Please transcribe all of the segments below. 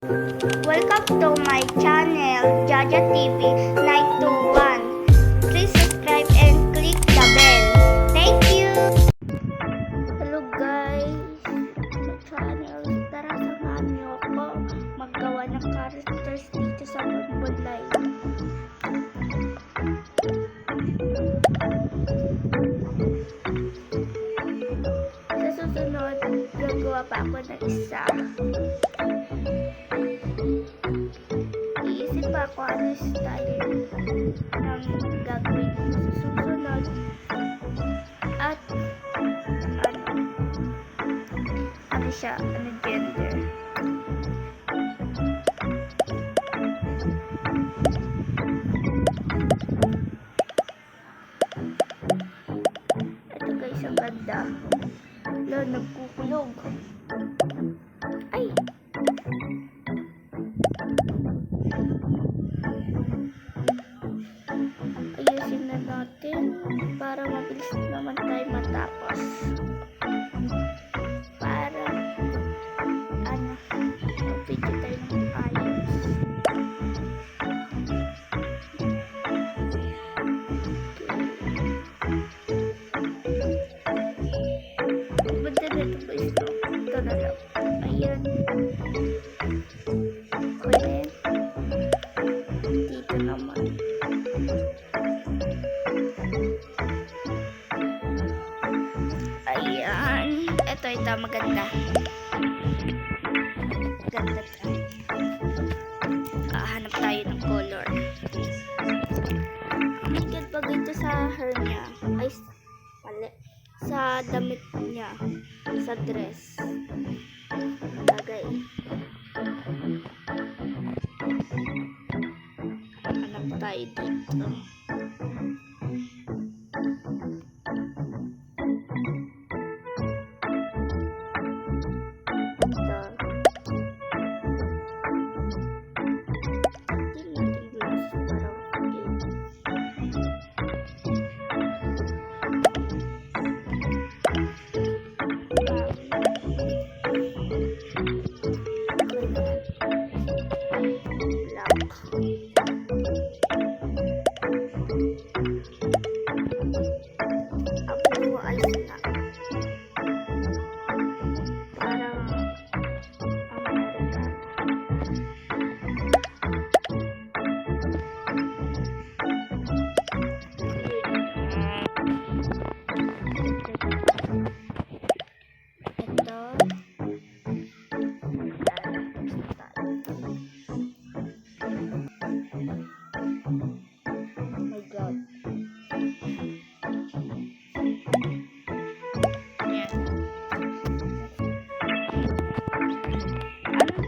Welcome to my channel, Jaja TV 921. Please subscribe and click the bell. Thank you! Hello guys! My channel, tara samahan niyo ako maggawa ng characters dito sa Bumble Live. Sa susunod, gagawa pa ako ng isa. Iisip pa ako ano style ng gagawin ko sa susunod at ano siya, ano gender. Ito guys, ang ganda. Wala, nagkukulog. Ay! Ayusin na natin para mabilis naman tayo matapos. Para mag-video tayo ng ayos. Banda na ito guys. Ito na lang. Ayan. Okay. Dito naman. Ayan. Ito, maganda. Ganda tayo. Hanap tayo ng color. Ang ganda pa dito sa hair niya. Ay, mali. Sa damit niya. Sa dress. Bagay. Hanap tayo dito.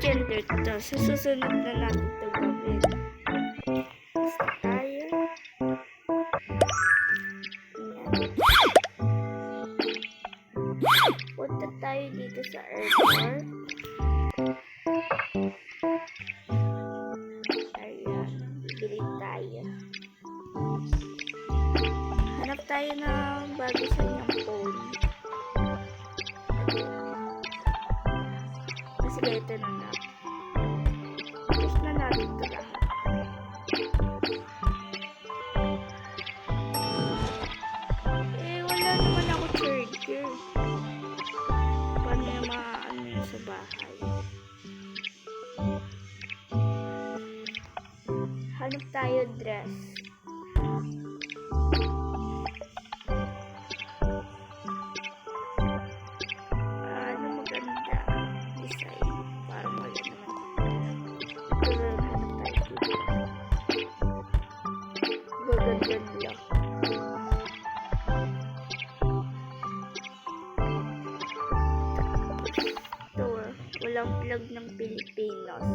Gender to. Sa susunod na natin ito gawin. Basta tayo. Ayan. Punta tayo dito sa airport. Ayan. Bibili tayo. Hanap tayo ng bago sa inyong phone. Sige, ito na lang. Tapos na natin ito lahat. Wala naman ako charger. Paano yung mga sa bahay? Hanap tayo dress. Walang plug ng Pilipinas.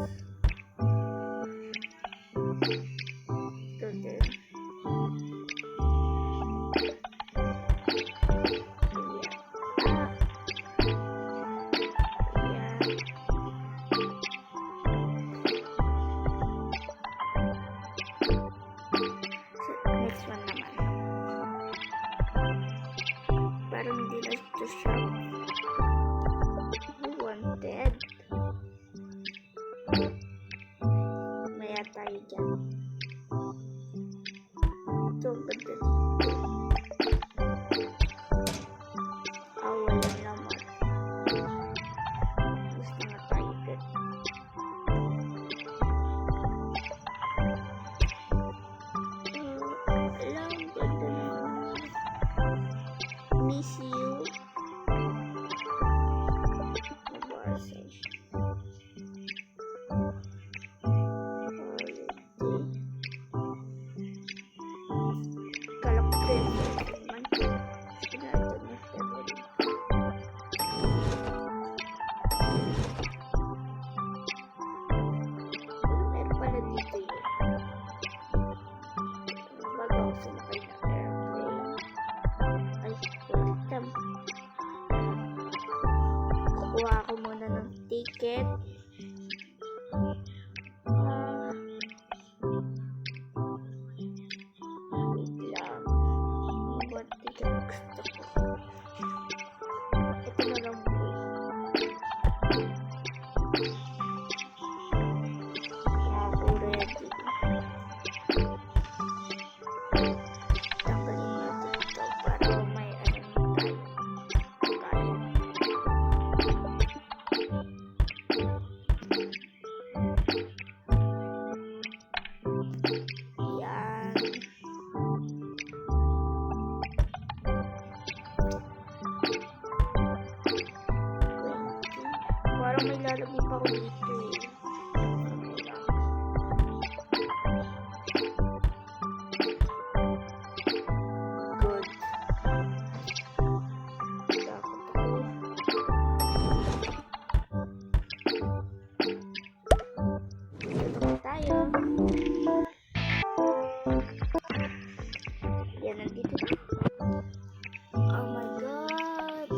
Ito din. Next one naman. Parang hindi na ito shop. Wanted. dyan. Ito, ganda dito. Wala naman. Gusto nga tayo dito. Alam, ganda naman. Miss you. Kukuha ako muna ng ticket. Wait lang. What ticket gusto ko? Ito na lang po. Ako ready. Tanggalin natin ito para may ano tayo. Parang may lalagay pa ako dito eh. Good. Takot ako. Dito na tayo. Yan, nandito na. Oh my God.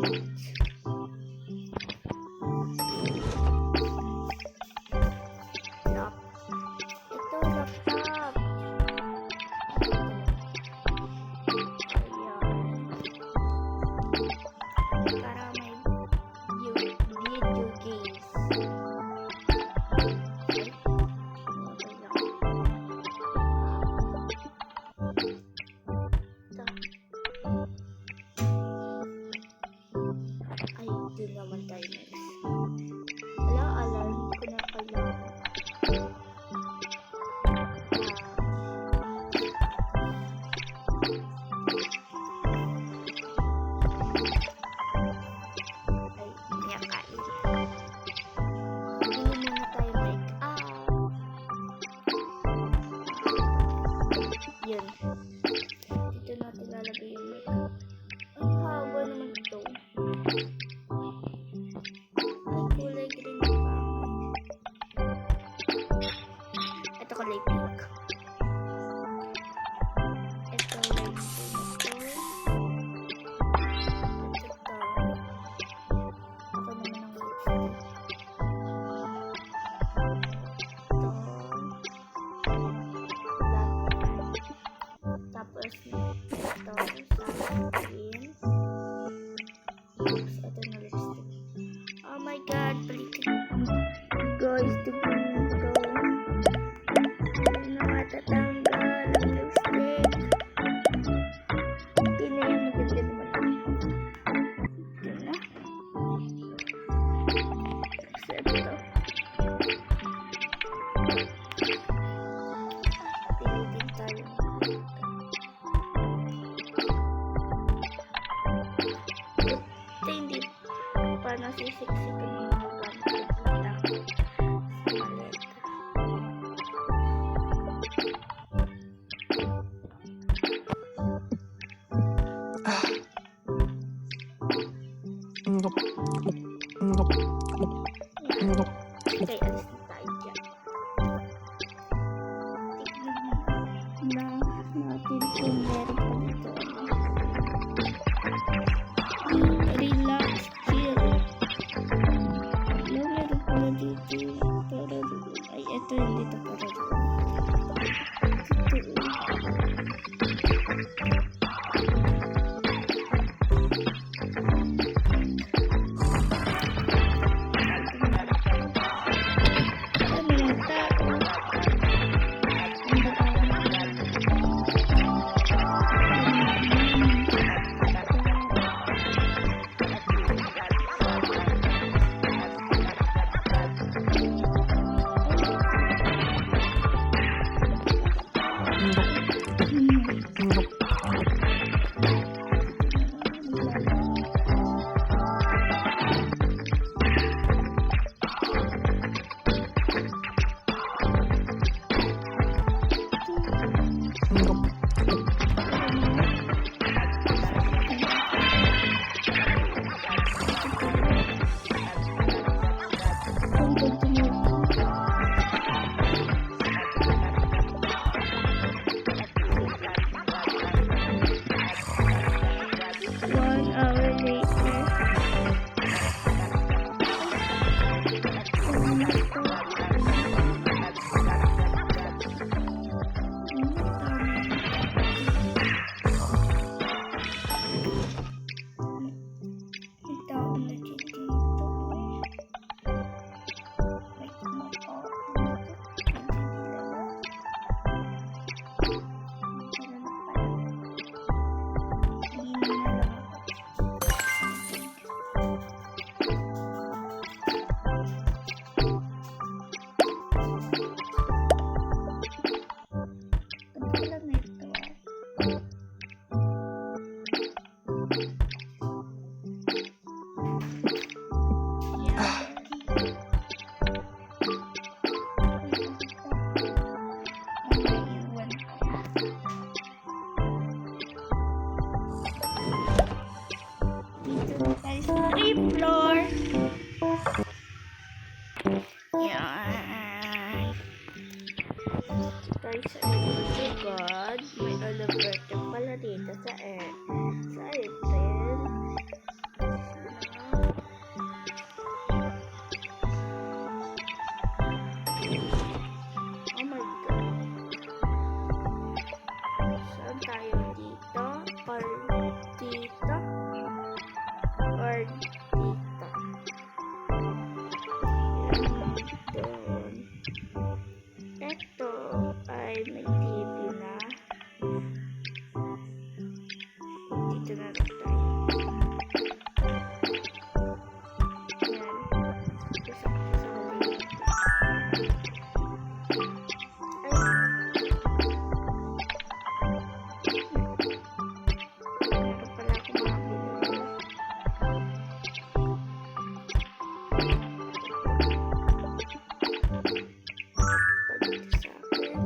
Ay, doon naman tayo next. Wala, alarm. Hindi ko na kailangan. Ay, niya kain. Hindi muna tayo make up. Yun. Dito natin lalagay yung make up. Ang haba naman ito. Kulay green pa. Ito kulay pink. Ito kulay pink. Ito. Ako naman ang lipstick. Ito. Black. Tapos ito. Green. Oops, ito na lipstick. Oh my God, balikin. Guys, tignan mo ito. Nakatatanggal ang lipstick. Hindi na yung maganda naman. Ito na. So, ito. Pilitin tayo. Ito hindi pa nasisiksik yung mga gamit sa maleta. Okay, alis na tayo dyan. Tignan natin kung meron pa dito. Relax, chill. Meron pala dito. Para doon. Ay, ito hindi ito para doon. Guys, oh God, may elevator pala dito sa airplane. Oh my God. Saan tayo dito? Or dito? Or dito? Doon. Ito ay may TV na. Dito na rin tayo. Yan. Isa ulit. Meron pala akong mga binili. Pagdito sa akin.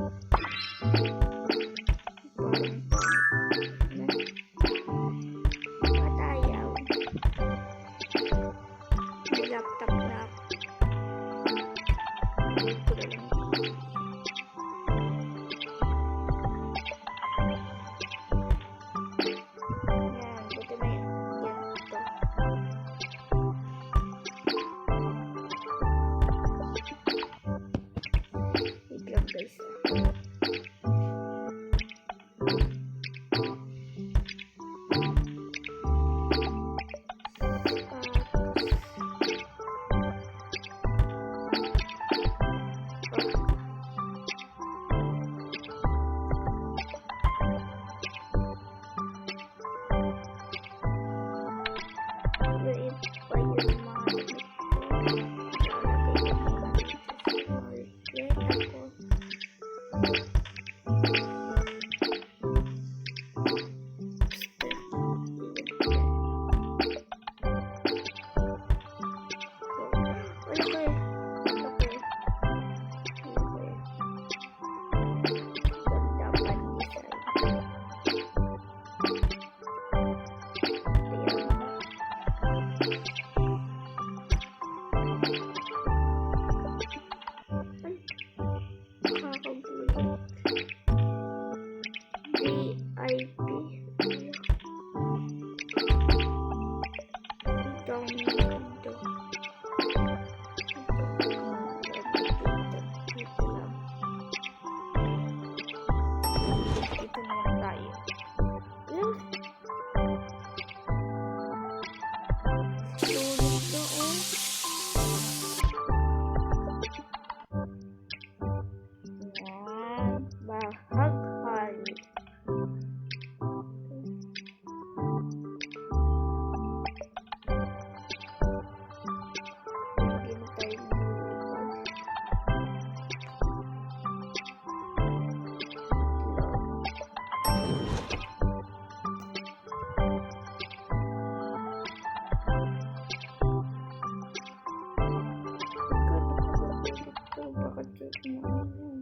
Ba't ayaw? May laptop na ako. Ito na lang. Yan, buti na yan. Ganito. Wait lang guys. Wait pa yung mga damit ko. Lalagay ko muna dito sa wallet ako. Okay. Ganda pa design. Ay, nakakagulat. VIP. Ang dami nito. Dito lang. Dito na lang tayo. Alam. Sulit na oh. Yan. Bahaghari. Hindi na tayo nalilipad. Bakit